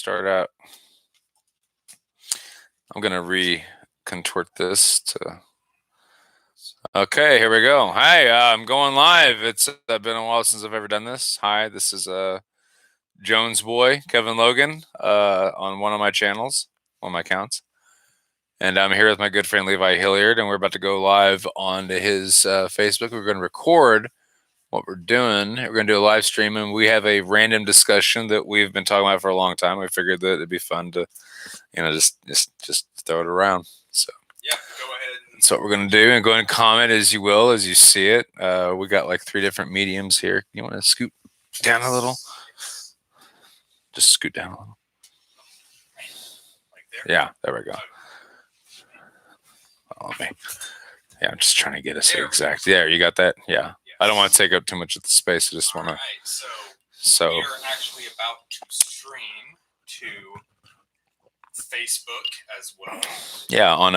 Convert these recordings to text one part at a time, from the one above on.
start out. I'm going to re-contort this to... Okay, here we go. Hi, I'm going live. It's been a while since I've ever done this. Hi, this is Jones Boy, Kevin Logan, on one of my channels, one of my accounts. And I'm here with my good friend Levi Hilliard, and we're about to go live on his Facebook. We're going to record what we're doing. We're going to do a live stream, and we have a random discussion that we've been talking about for a long time. We figured that it'd be fun to, just throw it around. So yeah, go ahead. That's what we're going to do, and go ahead and comment as you will, as you see it. We got like 3 different mediums here. You want to scoot down a little? Just scoot down a little. Like there? Yeah, there we go. Yeah, I'm just trying to get us exact. There, you got that? Yeah. Yes. I don't want to take up too much of the space. I just want to. All right, so we are actually about to stream to Facebook as well. Yeah, on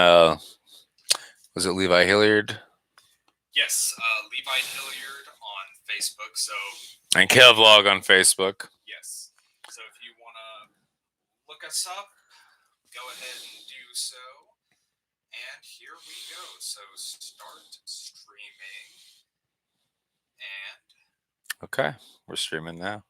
was it Levi Hilliard? Yes, Levi Hilliard on Facebook. So and Kevlog on Facebook. Yes. So if you want to look us up, go ahead and do so. And here we go. So start streaming. And okay, we're streaming now.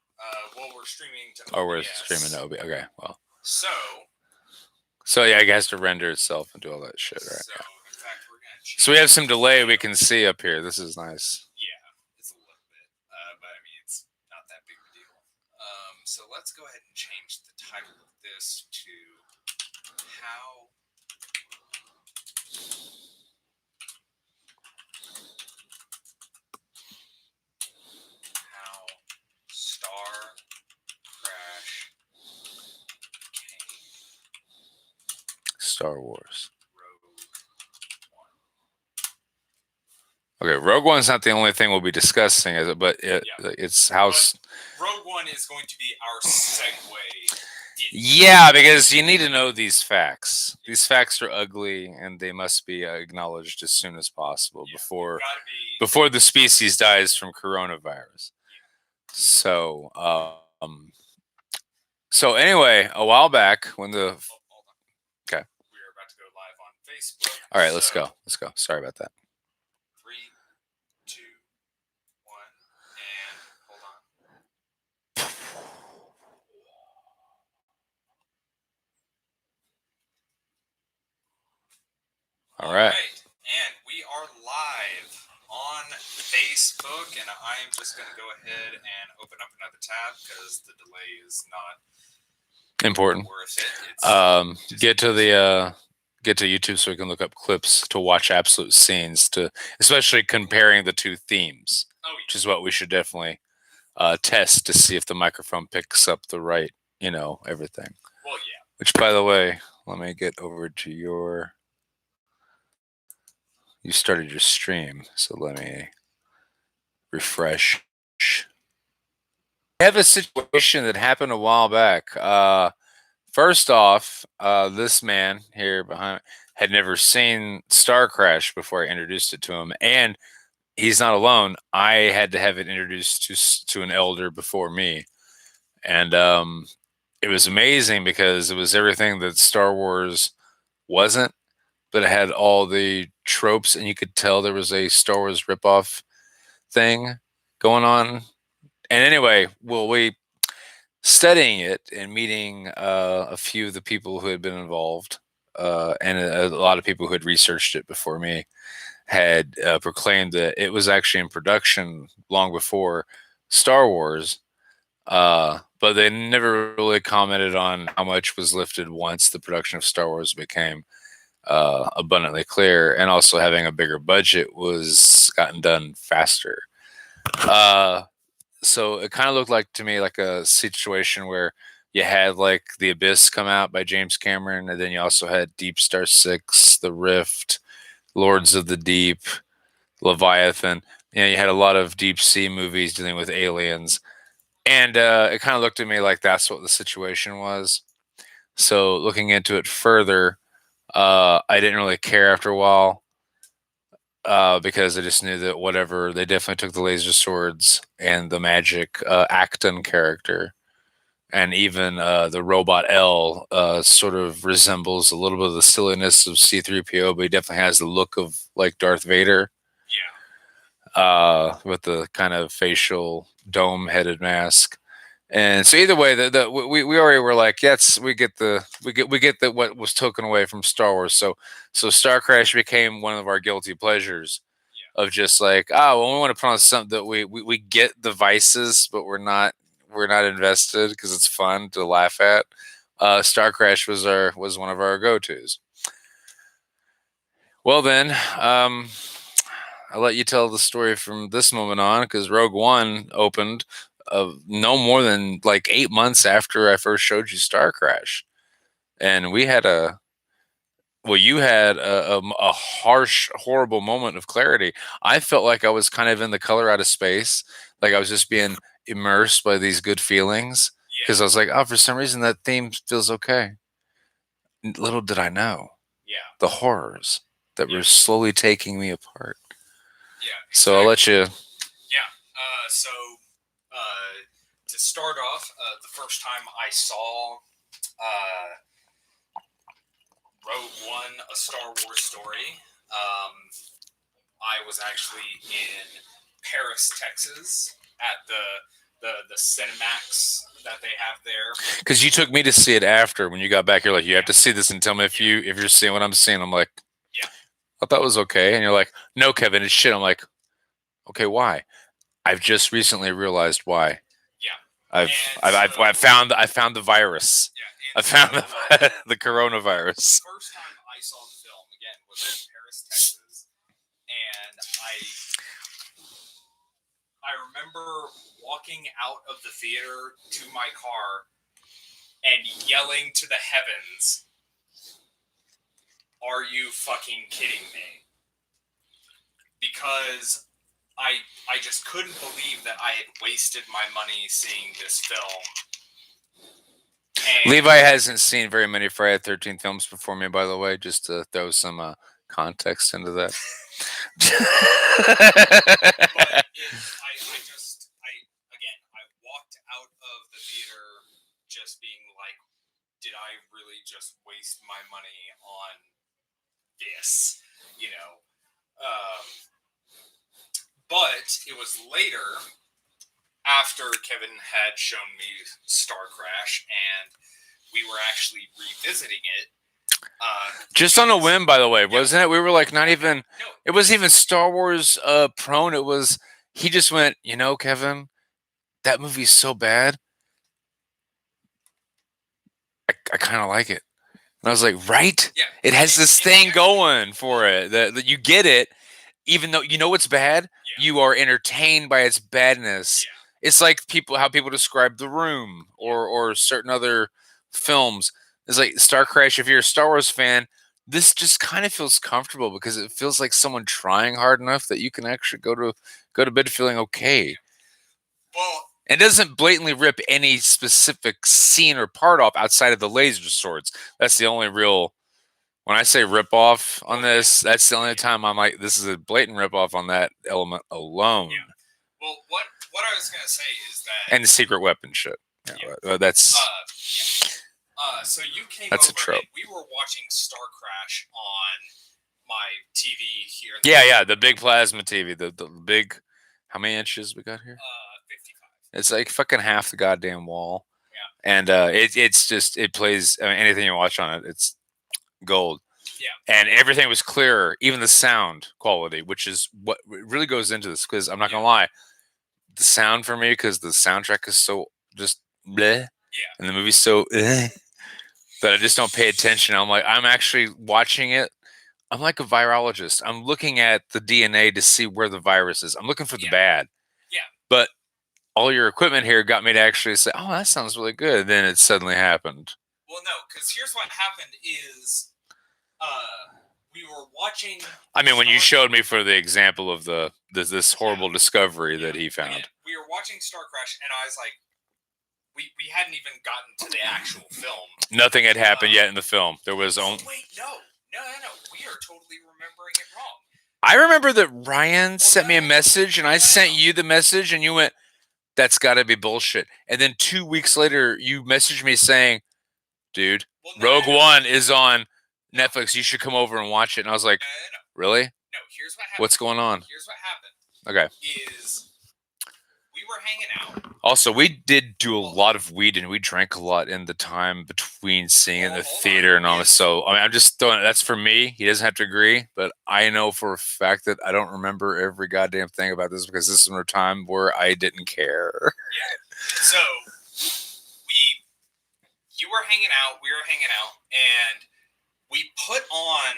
Well, we're streaming to OBS. Oh, we're streaming to OBS. Okay, well. So yeah, it has to render itself and do all that shit, right? So in fact, we're gonna change. So we have some delay we can see up here. This is nice. Yeah, it's a little bit, but I mean it's not that big of a deal. So let's go ahead and change the title of this to how Star Crash became Star Wars. Rogue One. Okay, Rogue One's not the only thing we'll be discussing, is it? But it's how. But Rogue One is going to be our segue. Yeah, because you need to know these facts. These facts are ugly, and they must be acknowledged as soon as possible before the species dies from coronavirus. So, so anyway, a while back when the okay, we are about to go live on Facebook. All right, let's go. Let's go. Sorry about that. 3, 2, 1, and hold on. All right. And we are live on Facebook, and I am just going to go ahead and open up another tab because the delay is not important. Worth it. Get to YouTube so we can look up clips to watch absolute scenes, especially comparing the 2 themes, which is what we should definitely test to see if the microphone picks up the right, everything. Well, yeah. Which, by the way, let me get over to your. You started your stream, so let me refresh. I have a situation that happened a while back. First off, this man here behind had never seen Star Crash before I introduced it to him, and he's not alone. I had to have it introduced to an elder before me, and it was amazing because it was everything that Star Wars wasn't, but it had all the tropes, and you could tell there was a Star Wars ripoff thing going on. And anyway, we studying it and meeting a few of the people who had been involved, and a lot of people who had researched it before me had proclaimed that it was actually in production long before Star Wars, but they never really commented on how much was lifted once the production of Star Wars became abundantly clear, and also having a bigger budget was gotten done faster. So it kind of looked like to me like a situation where you had like The Abyss come out by James Cameron, and then you also had Deep Star 6, The Rift, Lords of the Deep, Leviathan. You had a lot of deep sea movies dealing with aliens, and it kind of looked to me like that's what the situation was. So looking into it further, I didn't really care after a while. Because I just knew that whatever, they definitely took the laser swords and the magic Acton character and even the robot L sort of resembles a little bit of the silliness of C-3PO, but he definitely has the look of like Darth Vader. With the kind of facial dome-headed mask. And so either way, we already were like, yes, we get the what was taken away from Star Wars. So Star Crash became one of our guilty pleasures of just like, oh, well, we want to put on something that we get the vices, but we're not invested because it's fun to laugh at. Star Crash was one of our go-tos. Well then, I'll let you tell the story from this moment on because Rogue One opened no more than like 8 months after I first showed you Star Crash, and we had you had a harsh, horrible moment of clarity. I felt like I was kind of in the color out of space, like I was just being immersed by these good feelings because I was like, oh, for some reason that theme feels okay. Little did I know, the horrors that were slowly taking me apart. So I'll let you. So to start off, the first time I saw Rogue One, A Star Wars Story, I was actually in Paris, Texas, at the Cinemax that they have there. Because you took me to see it after when you got back. You're like, you have to see this and tell me if you're seeing what I'm seeing. I'm like, I thought it was okay, and you're like, no, Kevin, it's shit. I'm like, okay, why? I've just recently realized why. I've found the virus. I found the coronavirus. The first time I saw the film again was in Paris, Texas, and I remember walking out of the theater to my car and yelling to the heavens, "Are you fucking kidding me?" Because I just couldn't believe that I had wasted my money seeing this film. And Levi hasn't seen very many Friday the 13th films before me, by the way, just to throw some context into that. But I walked out of the theater just being like, did I really just waste my money on this? But it was later, after Kevin had shown me Star Crash, and we were actually revisiting it. Just on a whim, by the way, wasn't it? We were like, not even. No, it wasn't even Star Wars prone. It was. He just went, Kevin, that movie's so bad. I kind of like it. And I was like, right? Yeah. It has this thing going for it that you get it, even though you know it's bad. Yeah. You are entertained by its badness. Yeah. It's like how people describe The Room or certain other films. It's like Star Crash. If you're a Star Wars fan, this just kind of feels comfortable because it feels like someone trying hard enough that you can actually go to bed feeling okay. Well, it doesn't blatantly rip any specific scene or part off outside of the laser swords. That's the only real. When I say rip off on this, that's the only time I'm like, this is a blatant rip off on that element alone. Yeah. Well, what I was gonna say is that, and the secret weapon shit. Yeah. That's. So you came that's over a trope. And we were watching Star Crash on my TV here. Yeah, the big plasma TV, the big. How many inches we got here? 55. It's like fucking half the goddamn wall. Yeah. And it's just it plays. I mean, anything you watch on it, it's gold. Yeah. And everything was clearer, even the sound quality, which is what really goes into this. Because I'm not gonna lie, the sound for me, because the soundtrack is so just bleh, and the movie's so that I just don't pay attention. I'm actually watching it. I'm like a virologist. I'm looking at the DNA to see where the virus is. I'm looking for the bad. Yeah. But all your equipment here got me to actually say, "Oh, that sounds really good." Then it suddenly happened. Well, no, because here's what happened is, we were watching. I mean, when you showed me for the example of this horrible discovery that he found. Again, we were watching Star Crash, and I was like, we hadn't even gotten to the actual film. Nothing had happened yet in the film. There was only. Wait, no. We are totally remembering it wrong. I remember that Ryan sent me a message, and I sent you the message, and you went, That's got to be bullshit. And then 2 weeks later, you messaged me saying, dude, Rogue One is on Netflix. You should come over and watch it. And I was like, really? No, here's what happened. What's going on? Here's what happened. Okay. Is we were hanging out. Also, we did do a lot of weed and we drank a lot in the time between seeing in the theater and all this. So, I mean, I'm just throwing that's for me. He doesn't have to agree, but I know for a fact that I don't remember every goddamn thing about this because this is a time where I didn't care. Yeah. So, you were hanging out, we were hanging out, and we put on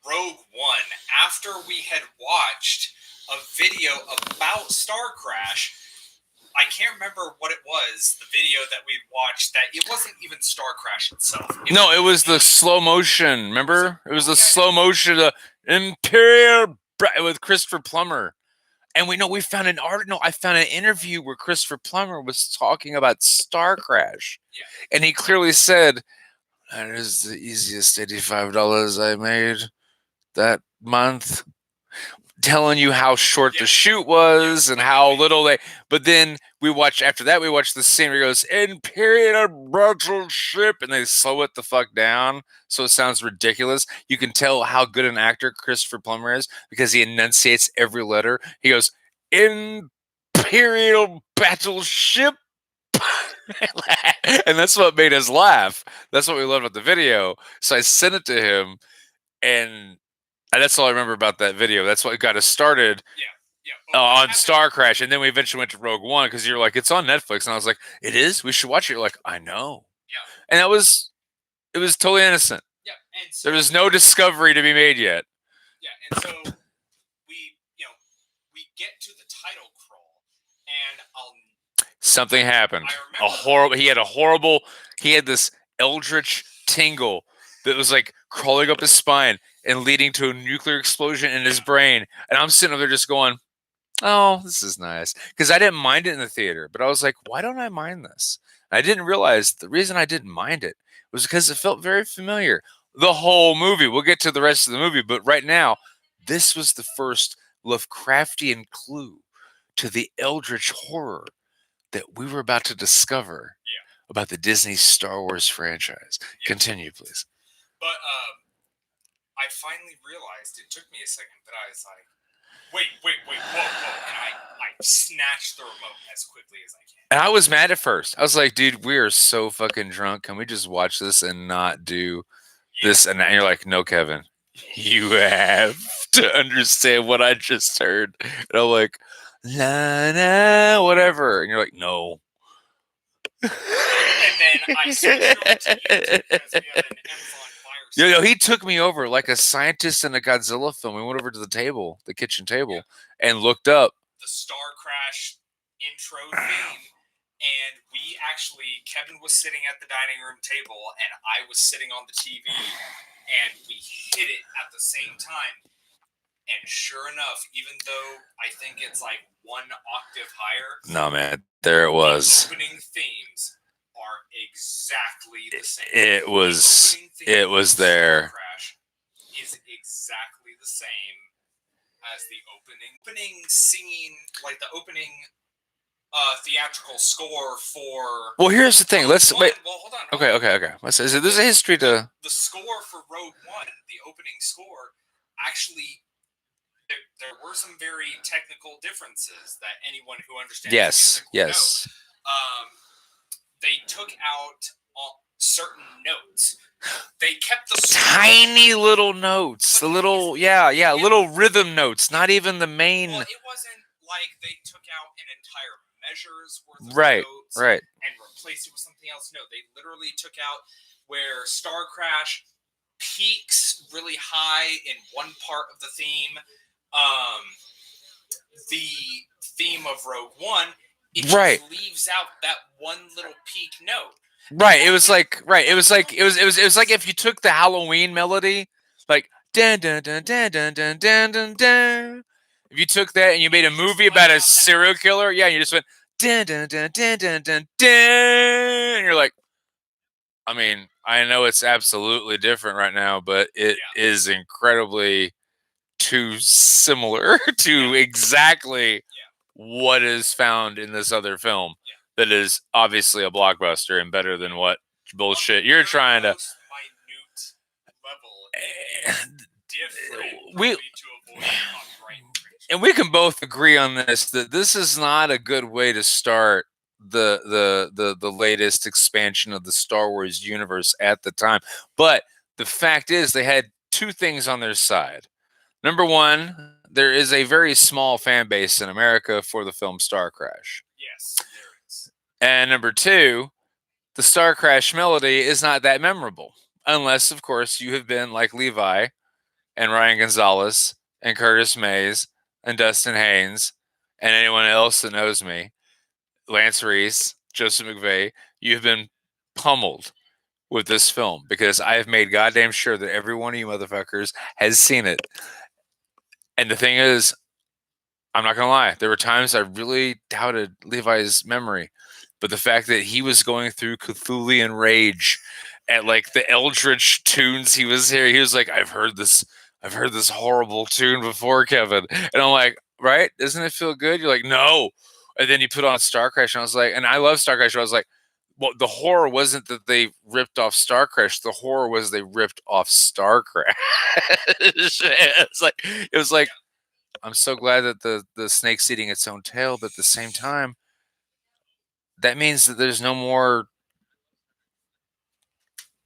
Rogue One after we had watched a video about Star Crash. I can't remember what it was, the video that we'd watched, that it wasn't even Star Crash itself. It was the slow motion, remember? It was the slow motion, Imperial with Christopher Plummer. And we found an article. I found an interview where Christopher Plummer was talking about Star Crash. Yeah. And he clearly said, that is the easiest $85 I made that month. Telling you how short the shoot was and how little they. But then after that, we watched the scene where he goes, Imperial battleship, and they slow it the fuck down so it sounds ridiculous. You can tell how good an actor Christopher Plummer is because he enunciates every letter. He goes, Imperial battleship. And that's what made us laugh. That's what we loved about the video. So I sent it to him, and that's all I remember about that video. That's what got us started on Star Crash. And then we eventually went to Rogue One because you're like, it's on Netflix. And I was like, it is? We should watch it. You're like, I know. Yeah. And it was totally innocent. Yeah. And so, there was no discovery to be made yet. Yeah. And so we get to the title crawl and something happened. He had this eldritch tingle that was like crawling up his spine and leading to a nuclear explosion in his brain. And I'm sitting over there just going, oh, this is nice. Because I didn't mind it in the theater, but I was like, why don't I mind this? And I didn't realize the reason I didn't mind it was because it felt very familiar. The whole movie. We'll get to the rest of the movie, but right now, this was the first Lovecraftian clue to the eldritch horror that we were about to discover about the Disney Star Wars franchise. Yeah. Continue, please. But I finally realized, it took me a second, but I was like, wait, whoa. And I snatched the remote as quickly as I can. And I was mad at first. I was like, dude, we are so fucking drunk. Can we just watch this and not do this? And you're like, no, Kevin, you have to understand what I just heard. And I'm like, nah, whatever. And you're like, no. And then I switched over to YouTube because we have an Amazon Fire Stick. He took me over like a scientist in a Godzilla film. We went over to the kitchen table, and looked up the Star Crash intro theme. And Kevin was sitting at the dining room table, and I was sitting on the TV, and we hit it at the same time. And sure enough, even though I think it's like one octave higher, no, man, there it was. The opening themes are exactly the same. It was there. Crash is exactly the same as the opening scene, like the opening theatrical score for. Well, here's the thing. Let's wait. Well, hold on. Okay. There's a history to the score for Rogue One. The opening score actually. There were some very technical differences that anyone who understands yes knows. They took out certain notes. They kept the tiny little notes, the little little rhythm notes, not even the main. Well, it wasn't like they took out an entire measure's worth of notes and replaced it with something else. No, they literally took out where Star Crash peaks really high in one part of the theme. The theme of Rogue One, it just leaves out that one little peak note. It was like if you took the Halloween melody, like dun dun dun dun dun dun dun dun dun. If you took that and you made a movie about a serial killer, you just went dun dun dun dun dun dun dun, and you're like, I mean, I know it's absolutely different right now, but it is incredibly too similar to exactly what is found in this other film that is obviously a blockbuster and better than what bullshit you're trying to. Minute level, different We to avoid copyright infringement. and we can both agree on this that this is not a good way to start the latest expansion of the Star Wars universe at the time. But the fact is, they had two things on their side. Number one, there is a very small fan base in America for the film Star Crash. Yes, there is. And number two, the Star Crash melody is not that memorable. Unless, of course, you have been like Levi and Ryan Gonzalez and Curtis Mays and Dustin Haynes and anyone else that knows me, Lance Reese, Joseph McVeigh, you've been pummeled with this film because I have made goddamn sure that every one of you motherfuckers has seen it. And the thing is, I'm not going to lie, there were times I really doubted Levi's memory. But the fact that he was going through Cthulian rage at like the Eldritch tunes he was here, he was like, I've heard this horrible tune before, Kevin. And I'm like, right? Doesn't it feel good? You're like, no. And then you put on Star Crash, and I was like, and I love Star Crash. I was like, well, the horror wasn't that they ripped off Star Crash. The horror was they ripped off Star Crash. It was like, I'm so glad that the snake's eating its own tail, but at the same time, that means that there's no more.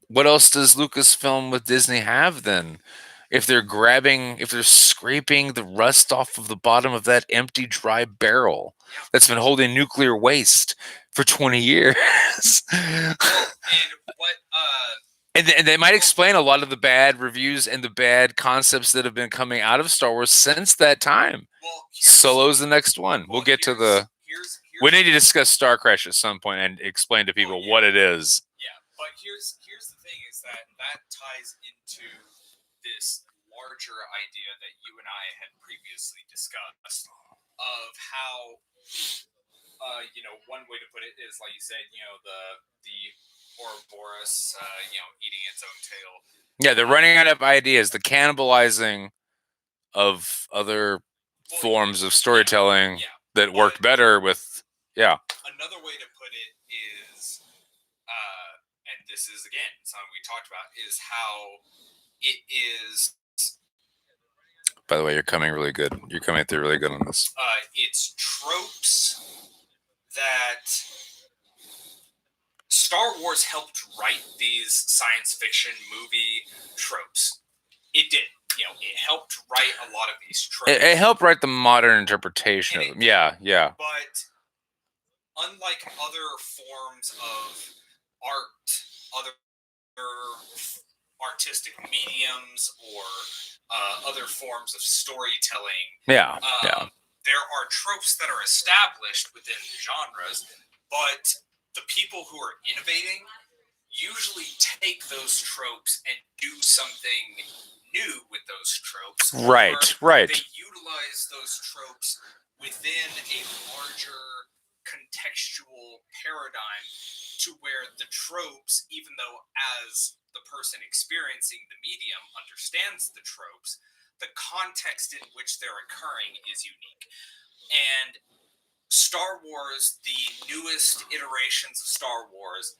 What else does Lucasfilm with Disney have then? If they're scraping the rust off of the bottom of that empty, dry barrel that's been holding nuclear waste for 20 years. And what, and they might explain a lot of the bad reviews and the bad concepts that have been coming out of Star Wars since that time. well, Solo's the next one. We'll get to the. We need to discuss Star Crash at some point and explain to people what it is. Yeah, but here's the thing is that ties into this larger idea that you and I had previously discussed of how, one way to put it is, like you said, the Ouroboros, eating its own tail. Yeah, they're running out of ideas. The cannibalizing of other forms of storytelling that worked better with, Another way to put it is, and this is, again, something we talked about, is how it is. By the way, you're coming really good. You're coming through really good on this. It's tropes that Star Wars helped write these science fiction movie tropes. It did. It helped write a lot of these tropes. It helped write the modern interpretation of them. Yeah. But unlike other forms of art, other artistic mediums, or other forms of storytelling, there are tropes that are established within genres, but the people who are innovating usually take those tropes and do something new with those tropes. Right. They utilize those tropes within a larger contextual paradigm to where the tropes, even though as the person experiencing the medium understands the tropes, the context in which they're occurring is unique. And Star Wars, the newest iterations of Star Wars,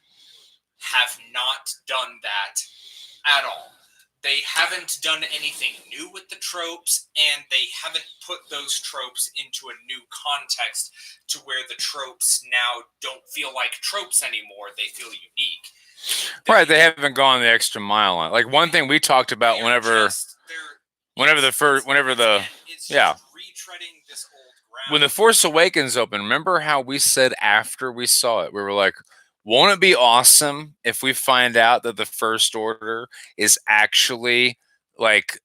have not done that at all. They haven't done anything new with the tropes, and they haven't put those tropes into a new context to where the tropes now don't feel like tropes anymore. They feel unique. They haven't gone the extra mile on it. Like one thing we talked about whenever retreading this old ground. When The Force Awakens opened, remember how we said after we saw it, we were like, won't it be awesome if we find out that the First Order is actually like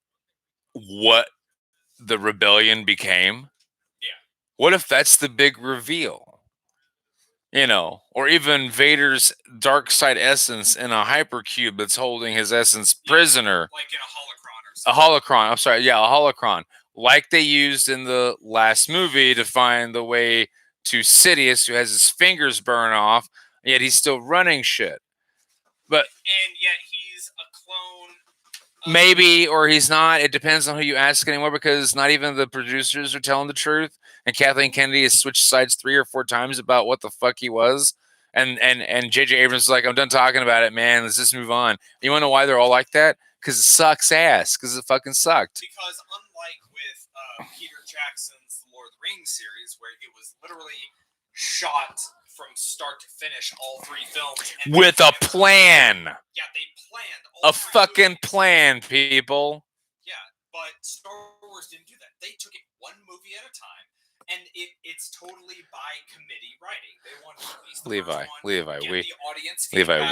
what the rebellion became? Yeah. What if that's the big reveal? Or even Vader's dark side essence in a hypercube that's holding his essence prisoner. Like in a holocron or something. A holocron. I'm sorry. Yeah, a holocron. Like they used in the last movie to find the way to Sidious, who has his fingers burned off, yet he's still running shit. And yet he's a clone. Maybe, or he's not. It depends on who you ask anymore, because not even the producers are telling the truth. and Kathleen Kennedy has switched sides 3 or 4 times about what the fuck he was. And J.J. Abrams is like, I'm done talking about it, man. Let's just move on. You want to know why they're all like that? Because it sucks ass. Because it fucking sucked. Because unlike with Peter Jackson's The Lord of the Rings series, where it was literally shot from start to finish, all 3 films. And with a plan. Yeah, they planned all a fucking plan, people. Yeah, but Star Wars didn't do that. They took it one movie at a time, and it's totally by committee writing. They want to release the Levi, the audience Levi,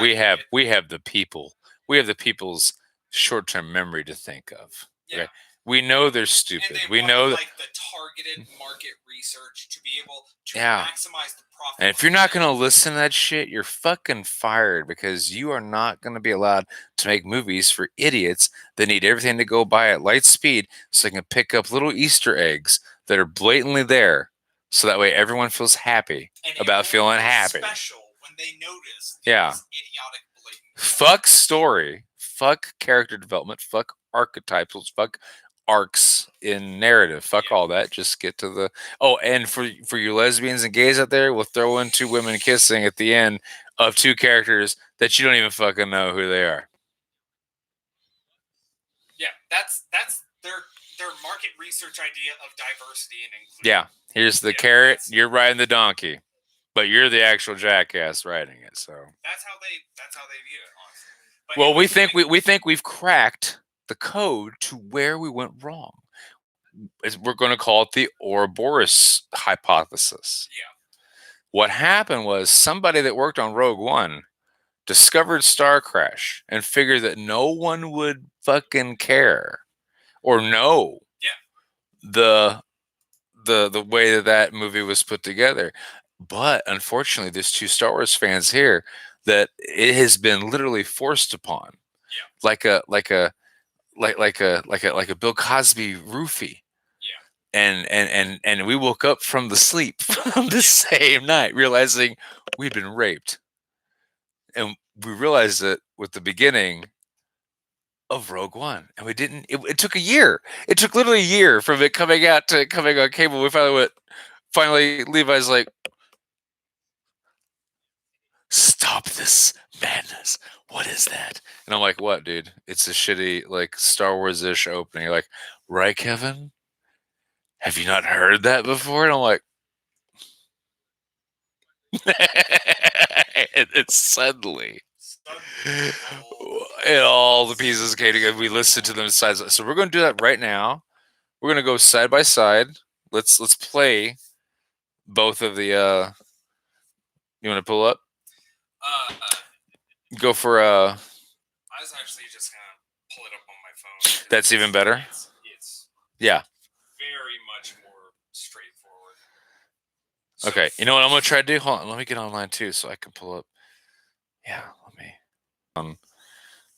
we have the people. We have the people's short-term memory to think of. Yeah. Okay? We know they're stupid. We know like the targeted market research to be able to maximize the profit. And if you're not going to listen to that shit, you're fucking fired, because you are not going to be allowed to make movies for idiots that need everything to go by at light speed so they can pick up little Easter eggs that are blatantly there, so that way everyone feels happy about feeling happy. Special when they notice idiotic blatant. Fuck story. Fuck character development. Fuck archetypes. Fuck arcs in narrative. Fuck all that. Just get to the and for you lesbians and gays out there, we'll throw in 2 women kissing at the end of 2 characters that you don't even fucking know who they are. Yeah, that's their market research idea of diversity and inclusion. Yeah, here's the carrot. You're riding the donkey, but you're the actual jackass riding it. So that's how they view it, honestly. But well, we think we've cracked the code to where we went wrong. We're going to call it the Ouroboros hypothesis. Yeah. What happened was somebody that worked on Rogue One discovered Star Crash and figured that no one would fucking care or know the way that movie was put together. But unfortunately, there's 2 Star Wars fans here that it has been literally forced upon, like a Bill Cosby roofie. And we woke up from the sleep on the same night, realizing we'd been raped. And we realized it with the beginning of Rogue One. And we didn't, it took a year. It took literally a year from it coming out to coming on cable. We finally Levi's like, stop this madness. What is that? And I'm like, what, dude? It's a shitty, like, Star Wars-ish opening. You're like, right, Kevin? Have you not heard that before? And I'm like, it's suddenly and all the pieces came together. We listened to them side. So we're going to do that right now. We're going to go side by side. Let's play both of the. You want to pull up? Go for I was actually just gonna pull it up on my phone. That's even better. It's very much more straightforward. Okay, you know what I'm gonna try to do? Hold on, let me get online too, so I can pull up. Yeah, let me.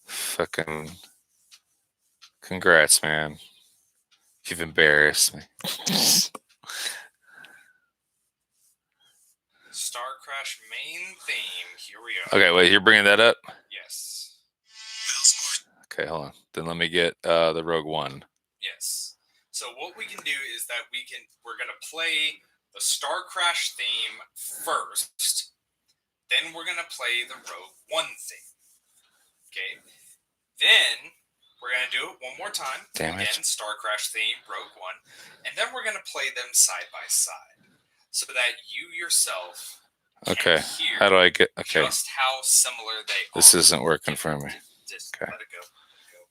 Fucking. Congrats, man. You've embarrassed me. Star Crash main theme. Here we are. Okay, wait, you're bringing that up? Yes. Okay, hold on. Then let me get the Rogue One. Yes. So what we can do is that we're gonna play the Star Crash theme first. Then we're gonna play the Rogue One theme. Okay. Then we're gonna do it one more time. Damn it. Again, Star Crash theme, Rogue One, and then we're gonna play them side by side, so that you yourself Okay. can hear How do I get? Okay. just how similar they are. This isn't working for me. Just Okay. let it go.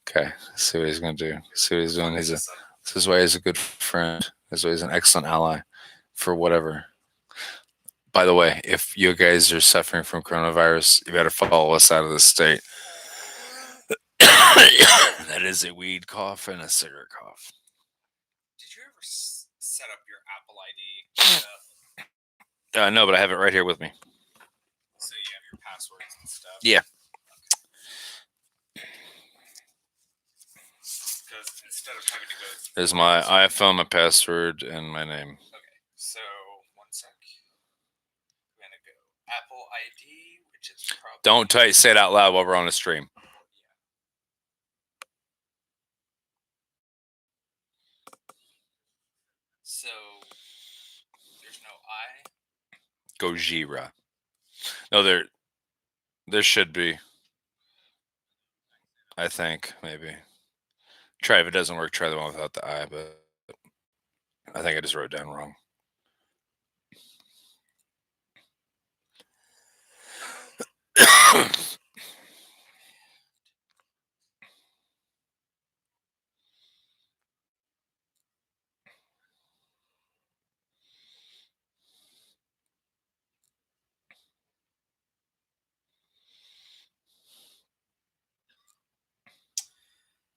Okay. Let's see what he's gonna do. See what he's doing. This is why he's a good friend. This is why he's an excellent ally for whatever. By the way, if you guys are suffering from coronavirus, you better follow us out of the state. That is a weed cough and a cigarette cough. Did you ever set up your Apple ID? No, but I have it right here with me. So you have your passwords and stuff? Yeah. Because instead of having to go... There's my iPhone, my password, and my name. Okay, so one sec. I'm going to go Apple ID, which is probably... Don't say it out loud while we're on the stream. So Gojira. No, there should be. I think maybe. Try if it doesn't work. Try the one without the I, but I think I just wrote it down wrong.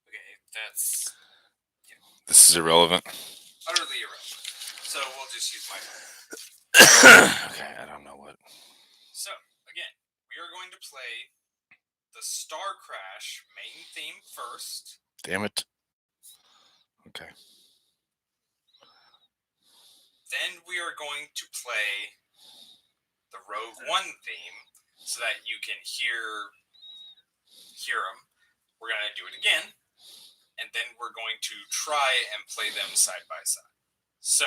Okay, that's This is irrelevant. utterly irrelevant. So we'll just use my phone. Okay, I don't know what. So again, we are going to play the Star Crash main theme first. Damn it. Okay. Then we are going to play the Rogue One theme so that you can hear them. We're going to do it again, and then we're going to try and play them side by side. So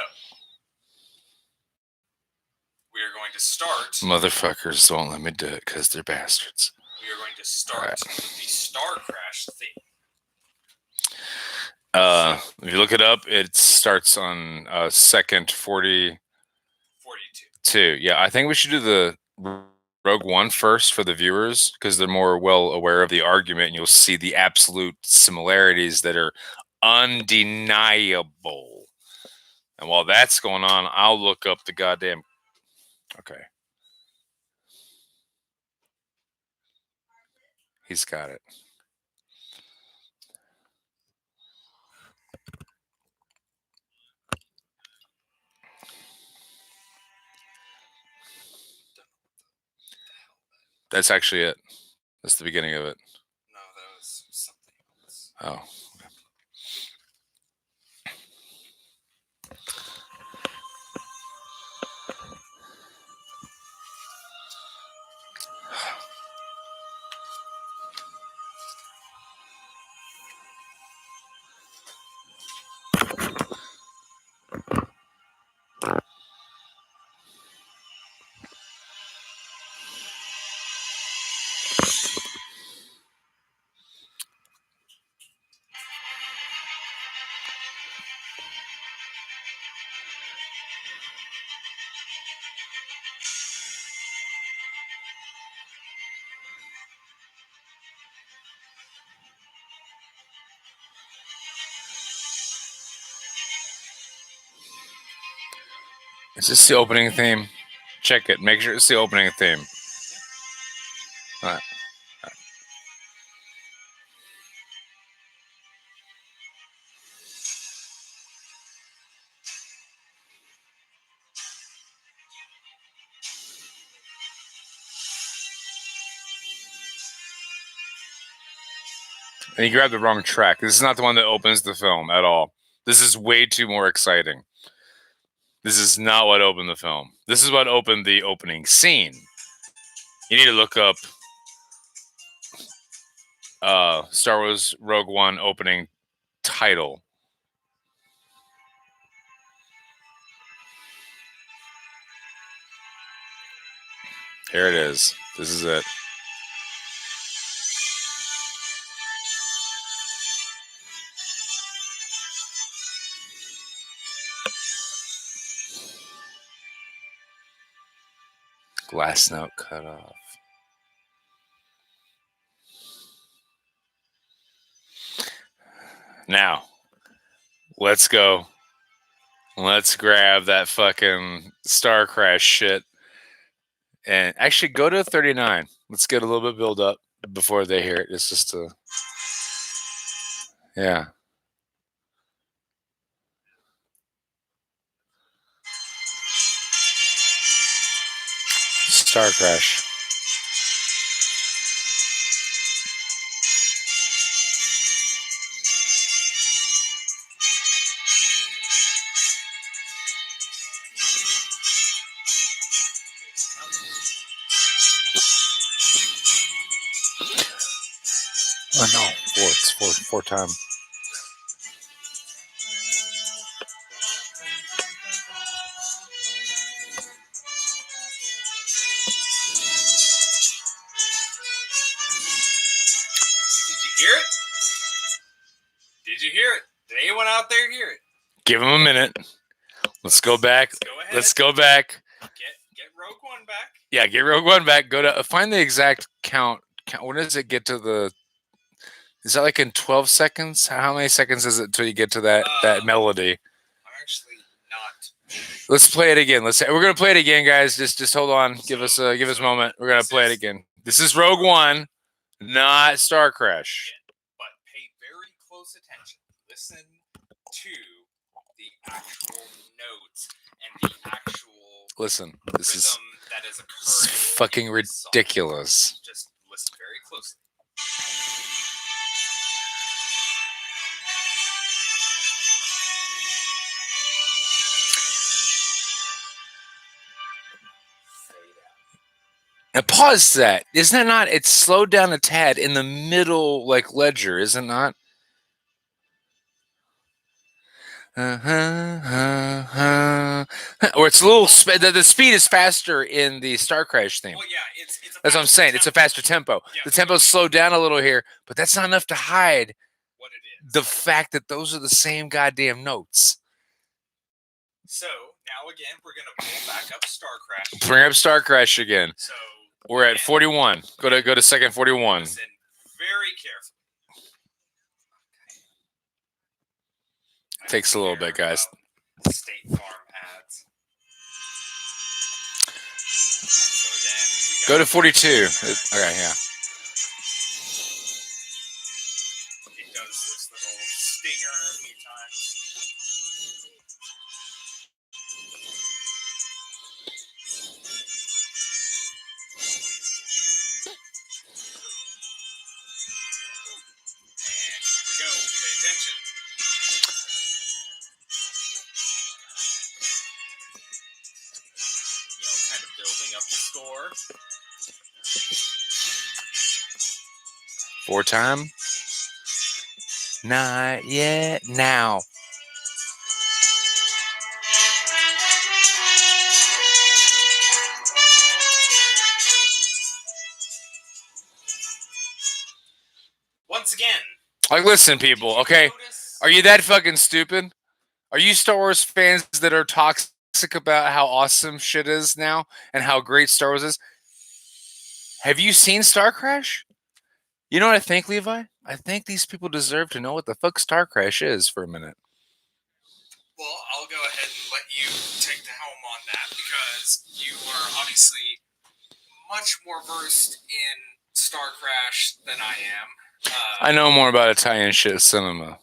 we are going to start. Motherfuckers won't let me do it because they're bastards. We are going to start with the Star Crash theme. If you look it up, it starts on second 42. Yeah, I think we should do the Rogue One first for the viewers because they're more well aware of the argument, and you'll see the absolute similarities that are undeniable. And while that's going on, I'll look up the goddamn. Okay. He's got it. That's actually it. That's the beginning of it. No, that was something else. Oh. Is this the opening theme? Check it. Make sure it's the opening theme. All right. And you grabbed the wrong track. This is not the one that opens the film at all. This is way too more exciting. This is not what opened the film. This is what opened the opening scene. You need to look up Star Wars Rogue One opening title. Here it is. This is it. Glass note cut off. Now, let's go. Let's grab that fucking Star Crash shit. And actually go to 39. Let's get a little bit build up before they hear it. It's just a... Yeah. Star Crash. Oh no, it's four time. Hear it? Did you hear it? Did anyone out there hear it? Give him a minute. Let's go back. Let's go back. Get Rogue One back. Yeah, get Rogue One back. Go to find the exact count. When does it get to the? Is that like in 12 seconds? How many seconds is it until you get to that melody? I'm actually not. Let's play it again. We're gonna play it again, guys. Just hold on. Give us a moment. We're gonna play it again. This is Rogue One, not Star Crash. But pay very close attention. Listen to the actual notes and the actual Listen. This is that is occurring. Fucking ridiculous. Just listen very closely. Now pause that. Isn't it not? It's slowed down a tad in the middle, like ledger, is it not? Or it's a little. The speed is faster in the Star Crash theme. Well, yeah, it's that's what I'm saying. It's a faster tempo. Yeah, the tempo's slowed down a little here, but that's not enough to hide what it is. The fact that those are the same goddamn notes. So now again, we're gonna pull back up Star Crash. Bring up Star Crash again. So we're at 41. Go to second 41. Listen very carefully. Takes a little bit, guys. State Farm ads. So again, go to 42. Okay, yeah. It does this little stinger a few times. And here we go. Pay attention. Kind of building up the score. 4 time. Not yet. Now. Once again. Like, listen, people. Okay, are you that fucking stupid? Are you Star Wars fans that are toxic about how awesome shit is now and how great Star Wars is? Have you seen Star Crash? You know what I think, Levi? I think these people deserve to know what the fuck Star Crash is for a minute. Well, I'll go ahead and let you take the helm on that because you are obviously much more versed in Star Crash than I am. I know more about Italian shit cinema.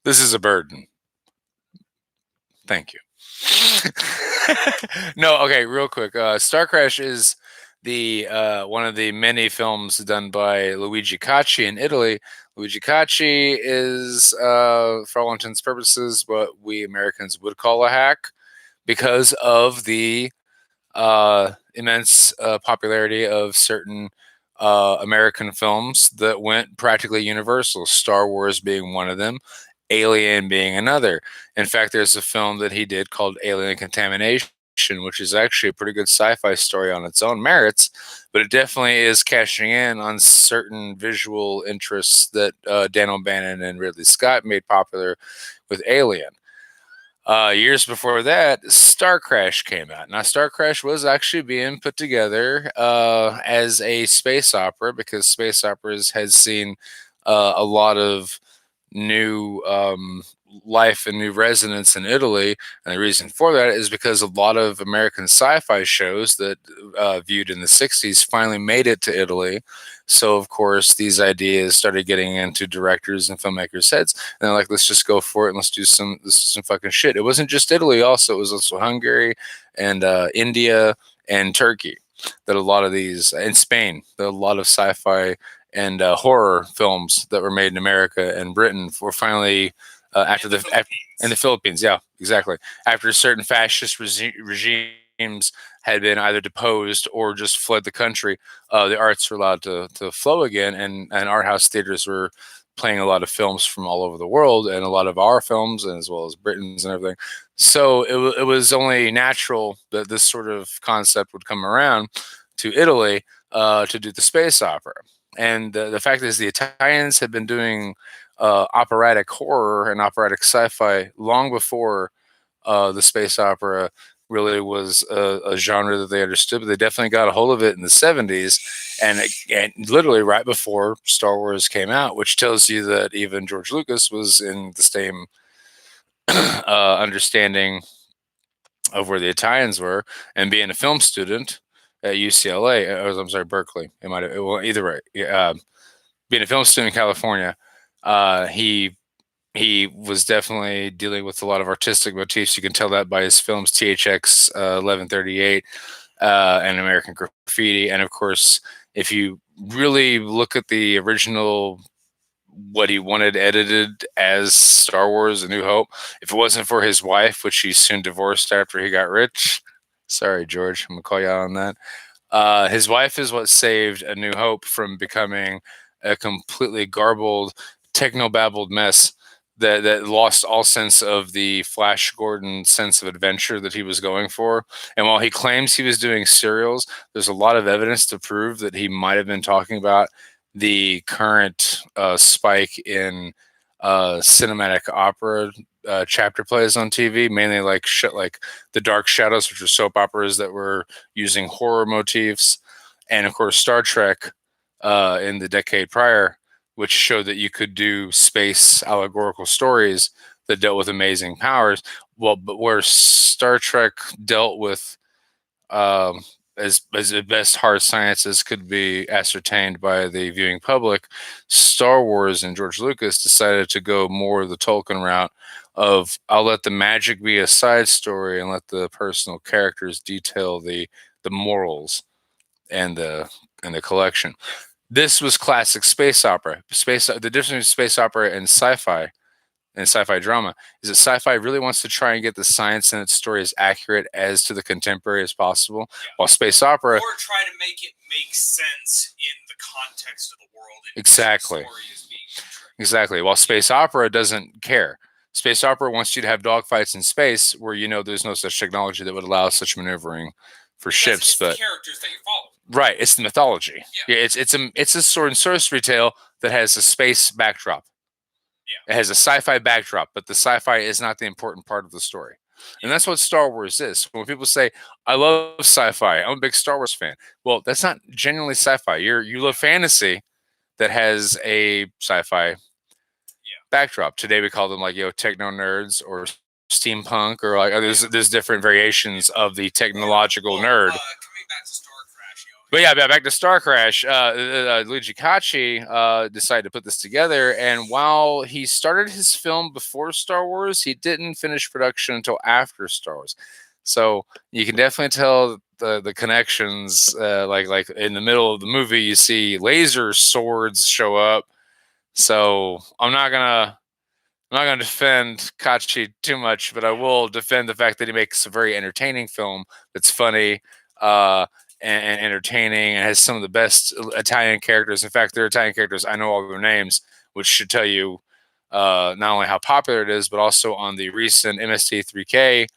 This is a burden. Thank you. No, okay, real quick. Star Crash is the one of the many films done by Luigi Cacci in Italy. Luigi Cacci is, for all intents and purposes, what we Americans would call a hack because of the immense popularity of certain American films that went practically universal, Star Wars being one of them, Alien being another. In fact, there's a film that he did called Alien Contamination, which is actually a pretty good sci-fi story on its own merits, but it definitely is cashing in on certain visual interests that Dan O'Bannon and Ridley Scott made popular with Alien. Years before that, Star Crash came out. Now, Star Crash was actually being put together as a space opera because space operas had seen a lot of new life and new resonance in Italy. And the reason for that is because a lot of American sci-fi shows that viewed in the 60s finally made it to Italy. So, of course, these ideas started getting into directors and filmmakers' heads. And they're like, let's just go for it and let's do some fucking shit. It wasn't just Italy also. It was also Hungary and India and Turkey. That a lot of these, in Spain, that a lot of sci-fi and horror films that were made in America and Britain were finally after in the Philippines. Yeah, exactly. After certain fascist regimes had been either deposed or just fled the country, the arts were allowed to flow again, and art house theaters were playing a lot of films from all over the world, and a lot of our films, and as well as Britain's and everything. So it was only natural that this sort of concept would come around to Italy to do the space opera. And the fact is, the Italians had been doing operatic horror and operatic sci-fi long before the space opera really was a genre that they understood. But they definitely got a hold of it in the 70s, and literally right before Star Wars came out, which tells you that even George Lucas was in the same understanding of where the Italians were, and being a film student at UCLA. I'm sorry, Berkeley. It might have, well, either way. Being a film student in California, he was definitely dealing with a lot of artistic motifs. You can tell that by his films THX 1138 and American Graffiti. And of course, if you really look at the original, what he wanted edited as Star Wars: A New Hope, if it wasn't for his wife, which he soon divorced after he got rich. Sorry, George, I'm gonna call you out on that. His wife is what saved A New Hope from becoming a completely garbled, techno-babbled mess that lost all sense of the Flash Gordon sense of adventure that he was going for. And while he claims he was doing serials, there's a lot of evidence to prove that he might have been talking about the current spike in cinematic opera chapter plays on TV, mainly like the Dark Shadows, which are soap operas that were using horror motifs, and of course Star Trek in the decade prior, which showed that you could do space allegorical stories that dealt with amazing powers. Well, but where Star Trek dealt with um, as the best hard sciences could be ascertained by the viewing public, Star Wars and George Lucas decided to go more the Tolkien route of, I'll let the magic be a side story and let the personal characters detail the morals and the collection. This was classic space opera. The difference between space opera and sci-fi drama is that sci-fi really wants to try and get the science in its story as accurate as to the contemporary as possible, while space opera, or try to make it make sense in the context of the world. Exactly. Exactly. While space opera doesn't care. Space opera wants you to have dogfights in space where there's no such technology that would allow such maneuvering for ships. It's but the characters that you follow. Right, it's the mythology. Yeah, it's a sword and sorcery tale that has a space backdrop. Yeah. It has a sci-fi backdrop, but the sci-fi is not the important part of the story. And that's what Star Wars is. When people say, I love sci-fi, I'm a big Star Wars fan. Well, that's not genuinely sci-fi. You love fantasy that has a sci-fi backdrop. Today we call them like techno nerds or steampunk, or like there's different variations of the technological nerd. Coming back to Star Crash, But yeah, back to Star Crash. Luigi Cacci decided to put this together, and while he started his film before Star Wars, he didn't finish production until after Star Wars. So you can definitely tell the connections. Like in the middle of the movie, you see laser swords show up. So I'm not gonna defend Cacci too much, but I will defend the fact that he makes a very entertaining film that's funny and entertaining, and has some of the best Italian characters. In fact, their Italian characters, I know all their names, which should tell you not only how popular it is, but also on the recent MST3K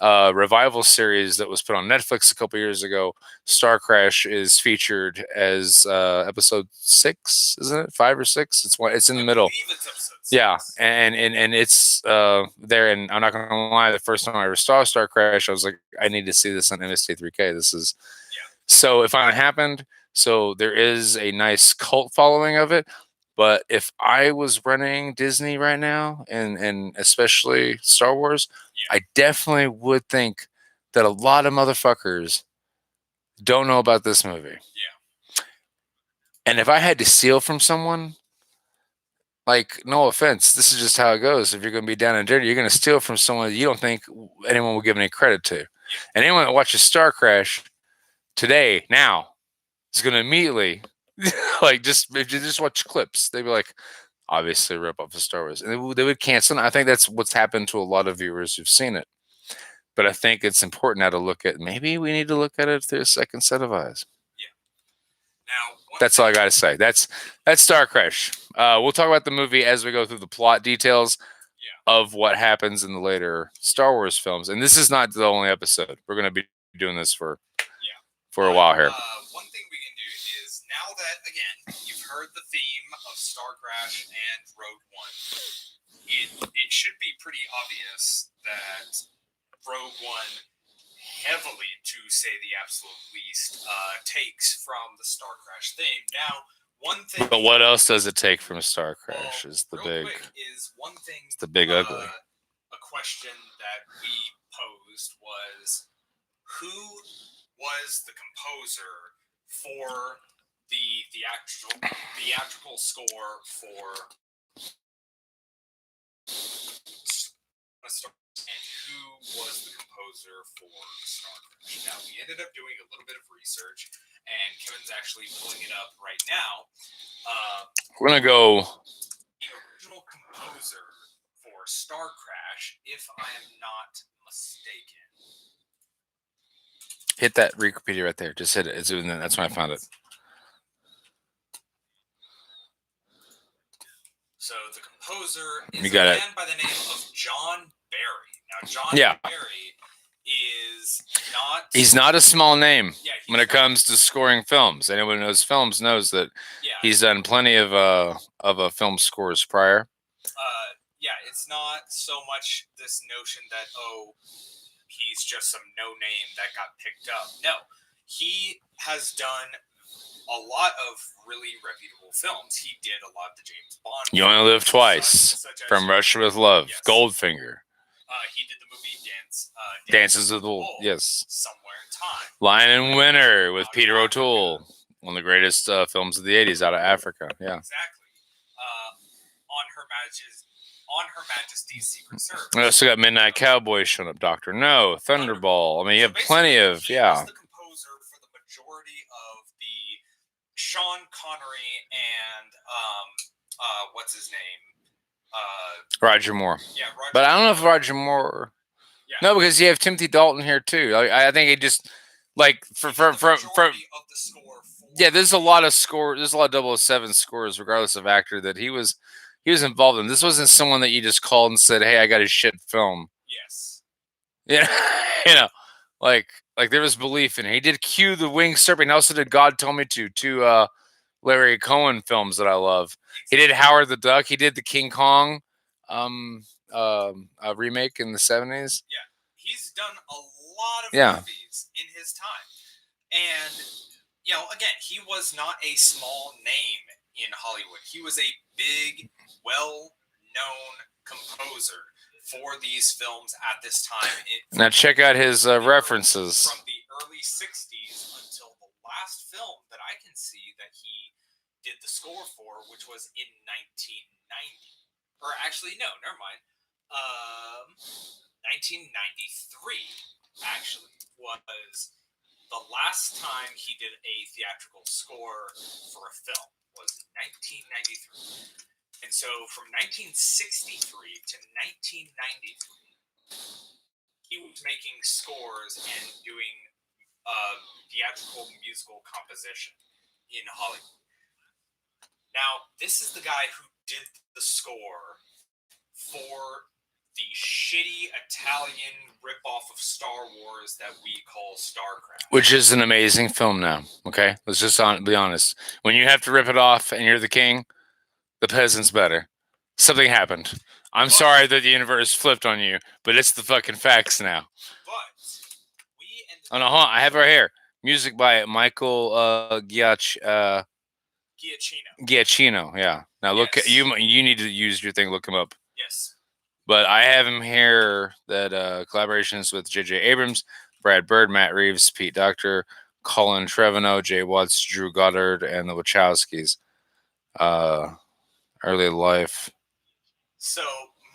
revival series that was put on Netflix a couple years ago. Star Crash is featured as episode 6, isn't it? 5 or 6? It's in the middle. Yeah, and it's there. And I'm not gonna lie, the first time I ever saw Star Crash, I was like, I need to see this on MST3K. This is so. It finally happened. So there is a nice cult following of it. But if I was running Disney right now, and especially Star Wars, I definitely would think that a lot of motherfuckers don't know about this movie. Yeah. And if I had to steal from someone, like, no offense, this is just how it goes. If you're going to be down and dirty, you're going to steal from someone that you don't think anyone will give any credit to. And anyone that watches Star Crash today, now, is going to immediately, like, if you just watch clips, they'd be like, obviously rip off of Star Wars. And they would cancel. And I think that's what's happened to a lot of viewers who've seen it. But I think it's important now to look at, maybe we need to look at it through a second set of eyes. Now, that's all I got to say. That's Star Crash. We'll talk about the movie as we go through the plot details of what happens in the later Star Wars films. And this is not the only episode. We're going to be doing this for a while here. One thing we can do is, now that, again, you've heard the theme of Star Crash and Rogue One, it should be pretty obvious that Rogue One heavily, to say the absolute least, takes from the Star Crash theme. Now, one thing. But what else does it take from Star Crash? Well, is the real big. Quick is one thing. It's the big ugly. A question that we posed was, who was the composer for the theatrical score for Star, and who was the composer for Star Crash? Now, we ended up doing a little bit of research, and Kevin's actually pulling it up right now. We're gonna go. The original composer for Star Crash, if I am not mistaken. Hit that Wikipedia right there. Just hit it. That's when I found it. So the composer is a man by the name of John Barry. Now, John Barry is not... He's not a small name when it not, comes to scoring films. Anyone who knows films knows that he's done plenty of film scores prior. It's not so much this notion that, he's just some no-name that got picked up. No, he has done a lot of really reputable films. He did a lot of the James Bond You Only Live Twice, From Russia with Love, yes. Goldfinger. He did the movie Dances with Wolves, yes. Somewhere in Time. Lion and Winter with Peter O'Toole, one of the greatest films of the 80s out of Africa. Yeah, exactly. On Her Majesty's Secret Service. We also got Midnight Cowboy showing up, Doctor No, Thunderball. I mean, you have plenty of, he was the composer for the majority of the Sean Connery and, what's his name? Roger Moore. Yeah, Roger But I don't know if Roger Moore... Yeah. No, because you have Timothy Dalton here, too. I think it just, like, there's a lot of score. There's a lot of 007 scores, regardless of actor, that he was involved in. This wasn't someone that you just called and said, "Hey, I got a shit film." Yes. Yeah, like there was belief in it. He did Cue the Winged Serpent. He also did God Told Me to, two Larry Cohen films that I love. He did Howard the Duck. He did the King Kong remake in the 70s. Yeah, he's done a lot of movies in his time, and again, he was not a small name in Hollywood. He was a big, well-known composer for these films at this time. Now check out his references. From the early 60s until the last film that I can see that he did the score for, which was in 1990. Or actually, no, never mind. 1993, actually, was the last time he did a theatrical score for a film. Was 1993. And so from 1963 to 1993, he was making scores and doing theatrical musical composition in Hollywood. Now, this is the guy who did the score for the shitty Italian ripoff of Star Wars that we call StarCraft. Which is an amazing film now, okay? Let's just be honest. When you have to rip it off and you're the king, the peasant's better. Something happened. I'm sorry that the universe flipped on you, but it's the fucking facts now. But I have it right here. Music by Michael Giacchino. Giacchino, yeah. Now look, you need to use your thing. Look him up. Yes. But I have him here that collaborations with J.J. Abrams, Brad Bird, Matt Reeves, Pete Docter, Colin Trevorrow, Jay Watts, Drew Goddard, and the Wachowskis. Early life. So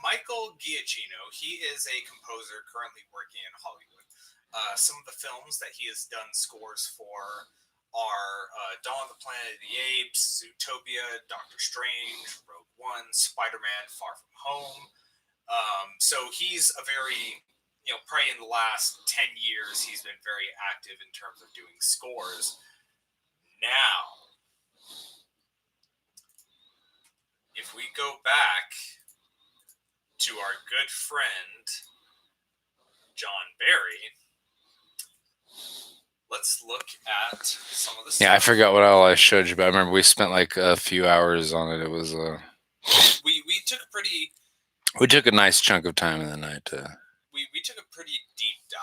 Michael Giacchino, he is a composer currently working in Hollywood. Some of the films that he has done scores for are Dawn of the Planet of the Apes, Zootopia, Doctor Strange, Rogue One, Spider-Man, Far From Home. So he's a very, probably in the last 10 years, he's been very active in terms of doing scores. Now, if we go back to our good friend, John Barry, let's look at some of the Yeah, I stuff. forgot what all I showed you, but I remember we spent like a few hours on it. It was We took a pretty we took a nice chunk of time in the night to. we took a pretty deep dive.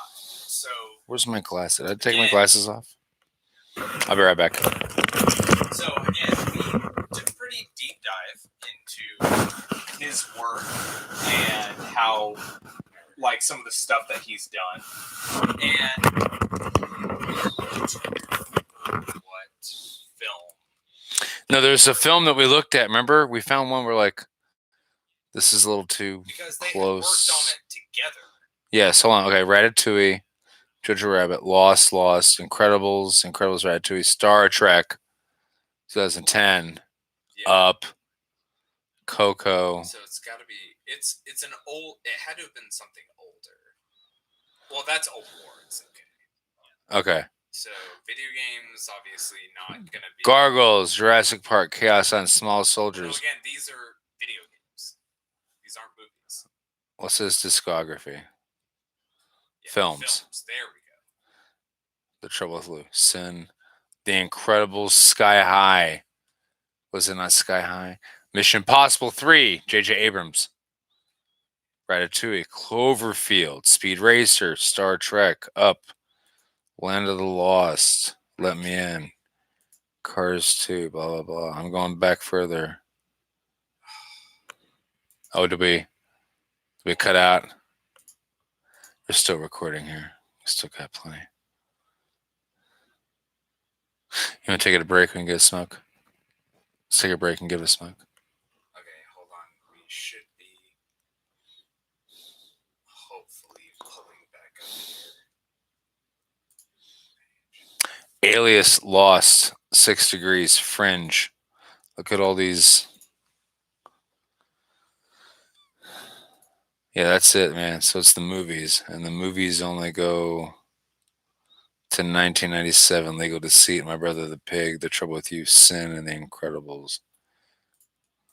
So Where's my glasses? Did I take my glasses off? I'll be right back. So again, we took a pretty deep dive into his work and how, like, some of the stuff that he's done, and what film? No, there's a film that we looked at. Remember, we found one. We're like, this is a little too because they close. worked on it together. Yes, hold on. Okay, Ratatouille, Jojo Rabbit, Lost, Incredibles, Ratatouille, Star Trek, 2010, Yeah. Up, Coco. So it's got to be. It's an old. It had to have been something older. Well, that's old awards. Okay. So video games, obviously not gonna be. Gargoyles, Jurassic Park, Chaos on Small So Soldiers. again, these are video games. These aren't movies. What's his discography? Yeah, Films. There we go. The Trouble with Lou, Sin, The Incredibles, Sky High. Was it not Sky High? Mission Impossible 3, J.J. Abrams. Ratatouille, Cloverfield, Speed Racer, Star Trek, Up, Land of the Lost, Let Me In, Cars 2, blah, blah, blah. I'm going back further. Oh, did we cut out? We're still recording here. We still got plenty. You want to take a break and get a smoke? Let's take a break and give it a smoke. Okay, hold on. We should be hopefully pulling back up here. Alias, Lost, 6 Degrees, Fringe. Look at all these. Yeah, that's it, man. So it's the movies. And the movies only go to 1997. Legal Deceit, My Brother the Pig, The Trouble with You, Sin, and The Incredibles.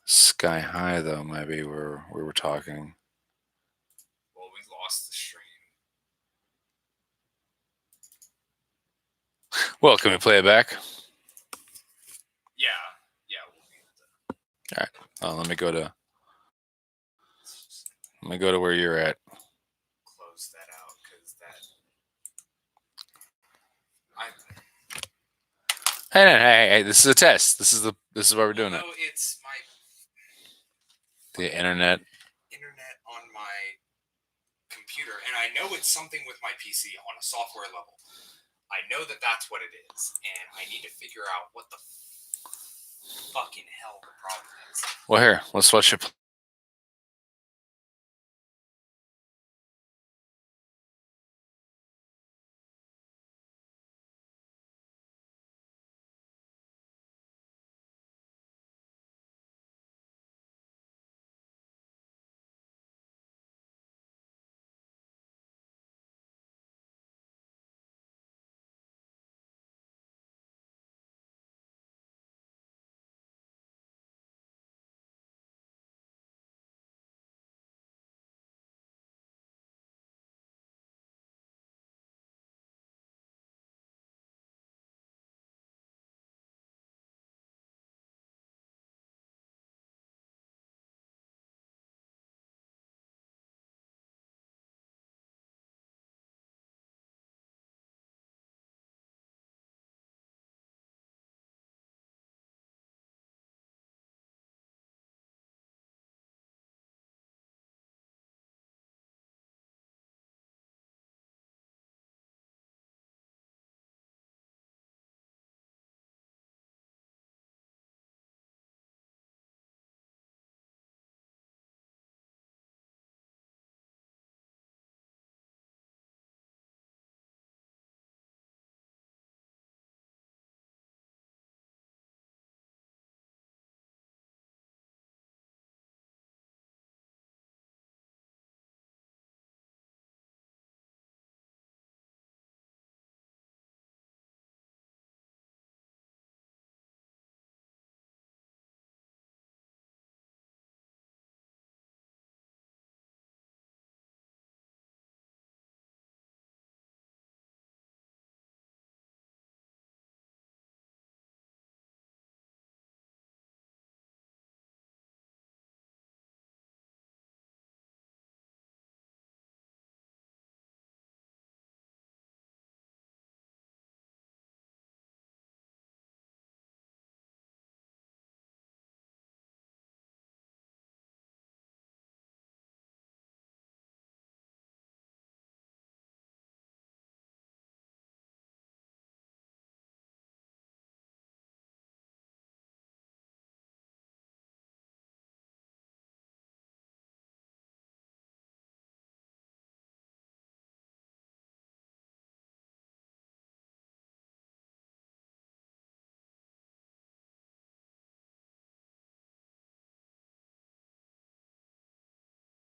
Sky High, though, might be where we were talking. Well, we lost the stream. Well, can we play it back? Yeah, we'll be able to. All right. Let me go to where you're at. Close that out because that. Hey! This is a test. This is why we're doing it. No, it's The internet on my computer, and I know it's something with my PC on a software level. I know that that's what it is, and I need to figure out what the fucking hell the problem is. Well, here, let's watch it